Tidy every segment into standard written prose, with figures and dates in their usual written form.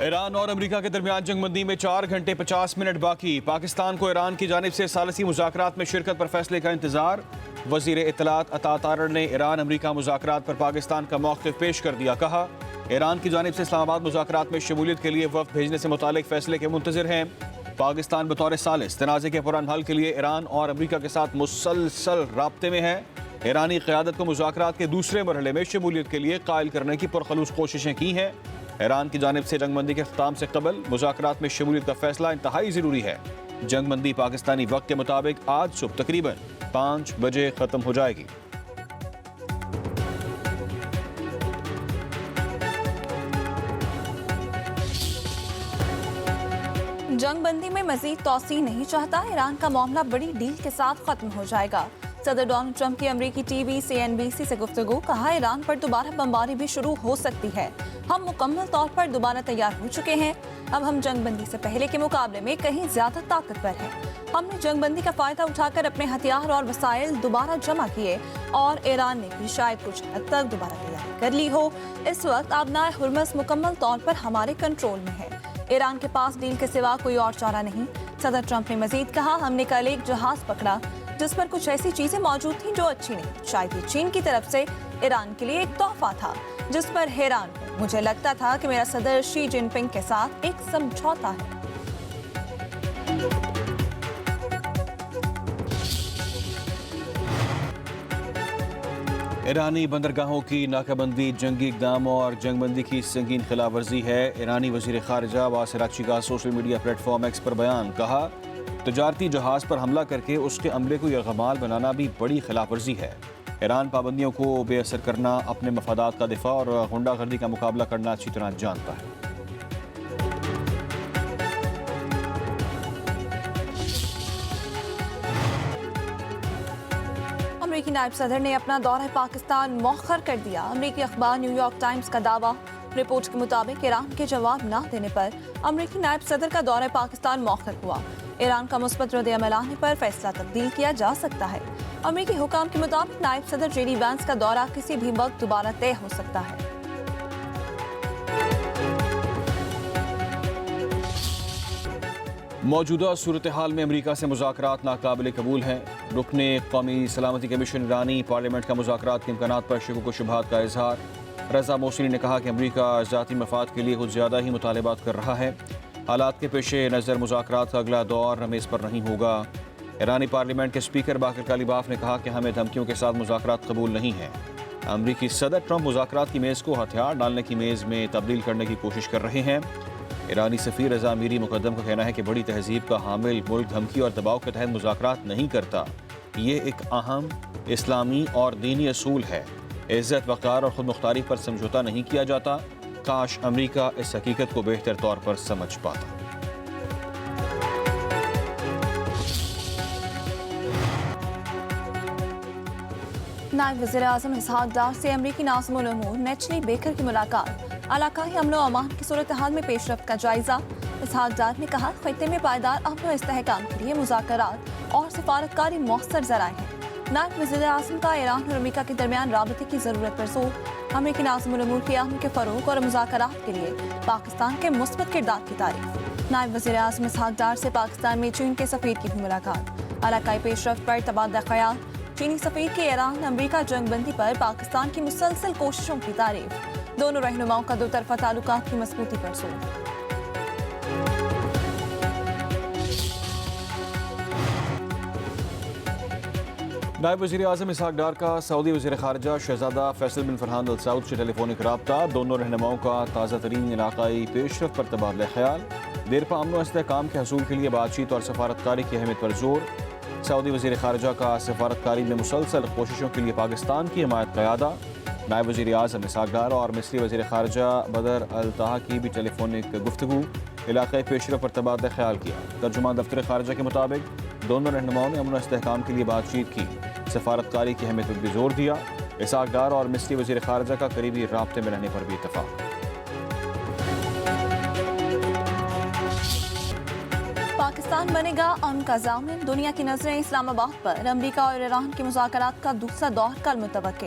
ایران اور امریکہ کے درمیان جنگ بندی میں 4 گھنٹے 50 منٹ باقی۔ پاکستان کو ایران کی جانب سے ثالثی مذاکرات میں شرکت پر فیصلے کا انتظار۔ وزیر اطلاعات عطا طارڑ نے ایران امریکہ مذاکرات پر پاکستان کا موقف پیش کر دیا۔ کہا ایران کی جانب سے اسلام آباد مذاکرات میں شمولیت کے لیے وفد بھیجنے سے متعلق فیصلے کے منتظر ہیں۔ پاکستان بطور ثالث تنازع کے پرامن حل کے لیے ایران اور امریکہ کے ساتھ مسلسل رابطے میں ہے۔ ایرانی قیادت کو مذاکرات کے دوسرے مرحلے میں شمولیت کے لیے قائل کرنے کی پرخلوص کوششیں کی ہیں۔ ایران کی جانب سے جنگ بندی کے اختتام سے قبل مذاکرات میں شمولیت کا فیصلہ انتہائی ضروری ہے۔ جنگ بندی پاکستانی وقت کے مطابق آج صبح تقریباً 5 بجے ختم ہو جائے گی۔ جنگ بندی میں مزید توسیع نہیں چاہتا، ایران کا معاملہ بڑی ڈیل کے ساتھ ختم ہو جائے گا۔ صدر ڈونلڈ ٹرمپ کی امریکی ٹی وی CNBC سے گفتگو۔ کہا ایران پر دوبارہ بمباری بھی شروع ہو سکتی ہے۔ ہم مکمل طور پر دوبارہ تیار ہو چکے ہیں۔ اب ہم جنگ بندی سے پہلے کے مقابلے میں کہیں زیادہ طاقتور ہیں۔ ہم نے جنگ بندی کا فائدہ اٹھا کر اپنے ہتھیار اور وسائل دوبارہ جمع کیے اور ایران نے بھی شاید کچھ حد تک دوبارہ تیاری کر لی ہو۔ اس وقت آبنائے ہرمز مکمل طور پر ہمارے کنٹرول میں ہے۔ ایران کے پاس ڈیل کے سوا کوئی اور چارہ نہیں۔ صدر ٹرمپ نے مزید کہا ہم نے کل ایک جہاز پکڑا جس پر کچھ ایسی چیزیں موجود تھیں جو اچھی نہیں۔ شاید یہ چین کی طرف سے ایران کے لیے ایک تحفہ تھا جس پر حیران ہوں۔ مجھے لگتا تھا کہ میرا صدر شی جن پنگ کے ساتھ ایک سمجھوتا ہے۔ ایرانی بندرگاہوں کی ناکہ بندی جنگی اقداموں اور جنگ بندی کی سنگین خلاف ورزی ہے۔ ایرانی وزیر خارجہ عباس عراقچی کا social media platform X پر بیان۔ کہا تجارتی جہاز پر حملہ کر کے اس کے عملے کو یرغمال بنانا بھی بڑی خلاف ورزی ہے۔ ایران پابندیوں کو بے اثر کرنا، اپنے مفادات کا دفاع اور غنڈہ گردی کا مقابلہ کرنا اچھی طرح جانتا ہے۔ امریکی نائب صدر نے اپنا دورہ پاکستان مؤخر کر دیا۔ امریکی اخبار نیو یارک ٹائمز کا دعویٰ۔ رپورٹ کے مطابق ایران کے جواب نہ دینے پر امریکی نائب صدر کا دورہ پاکستان مؤخر ہوا۔ ایران کا مثبت رد عمل آنے پر فیصلہ تبدیل کیا جا سکتا ہے۔ امریکی حکام کے مطابق نائب صدر JD وینس کا دورہ کسی بھی وقت دوبارہ طے ہو سکتا ہے۔ موجودہ صورتحال میں امریکہ سے مذاکرات ناقابل قبول ہیں۔ رکن قومی سلامتی کمیشن ایرانی پارلیمنٹ کا مذاکرات کے امکانات پر شکوک و شبہات کا اظہار۔ رضا موصلی نے کہا کہ امریکہ ذاتی مفاد کے لیے کچھ زیادہ ہی مطالبات کر رہا ہے۔ حالات کے پیش نظر مذاکرات کا اگلا دور رمیز پر نہیں ہوگا۔ ایرانی پارلیمنٹ کے اسپیکر باقر کالیباف نے کہا کہ ہمیں دھمکیوں کے ساتھ مذاکرات قبول نہیں ہیں۔ امریکی صدر ٹرمپ مذاکرات کی میز کو ہتھیار ڈالنے کی میز میں تبدیل کرنے کی کوشش کر رہے ہیں۔ ایرانی سفیر رضا میری مقدم کا کہنا ہے کہ بڑی تہذیب کا حامل ملک دھمکی اور دباؤ کے تحت مذاکرات نہیں کرتا۔ یہ ایک اہم اسلامی اور دینی اصول ہے۔ عزت، وقار اور خود مختاری پر سمجھوتا نہیں کیا جاتا۔ کاش امریکہ اس حقیقت کو بہتر طور پر سمجھ پاتا۔ نائب وزیر اعظم اسحاق ڈار سے امریکی ناظم الامور نیچلی بیکر کی ملاقات۔ علاقائی امن و امان کی صورتحال میں پیش رفت کا جائزہ۔ اسحاق ڈار نے کہا خطے میں پائیدار امن و استحکام کے لیے مذاکرات اور سفارتکاری مؤثر ذرائع ہیں۔ نائب وزیر اعظم کا ایران اور امریکہ کے درمیان رابطے کی ضرورت پر زور۔ امریکی ناظم الامور کی امن کے فروغ اور مذاکرات کے لیے پاکستان کے مثبت کردار کی تعریف۔ نائب وزیر اعظم اسحاق ڈار سے پاکستان میں چین کے سفیر کی بھی ملاقات۔ علاقائی پیش رفت پر تبادلہ خیال۔ چینی سفیر کی ایران امریکہ جنگ بندی پر پاکستان کی مسلسل کوششوں کی تعریف۔ دونوں رہنماؤں کا دو طرفہ تعلقات کی مضبوطی پر زور۔ نائب وزیر اعظم اسحاق ڈار کا سعودی وزیر خارجہ شہزادہ فیصل بن فرحان ال سعود سے ٹیلی فونک رابطہ۔ دونوں رہنماؤں کا تازہ ترین علاقائی پیش رفت پر تبادلہ خیال۔ دیرپا امن و استحکام کے حصول کے لیے بات چیت اور سفارتکاری کی اہمیت پر زور۔ سعودی وزیر خارجہ کا سفارتکاری میں مسلسل کوششوں کے لیے پاکستان کی حمایت کا اعادہ۔ نائب وزیر اعظم اسحاق ڈار اور مصری وزیر خارجہ بدر الطاحا کی بھی ٹیلی فونک گفتگو۔ علاقائی پیش رفت پر تبادلہ خیال کیا۔ ترجمان دفتر خارجہ کے مطابق دونوں رہنماؤں نے امن و استحکام کے لیے بات چیت کی، سفارتکاری کی اہمیت پر بھی زور دیا۔ اسحاق ڈار اور مصری وزیر خارجہ کا قریبی رابطے میں رہنے پر بھی اتفاق۔ پاکستان بنے گا امن کا ضامن۔ دنیا کی نظریں اسلام آباد پر۔ امریکہ اور ایران کے مذاکرات کا دوسرا دور کل متوقع۔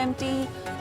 MT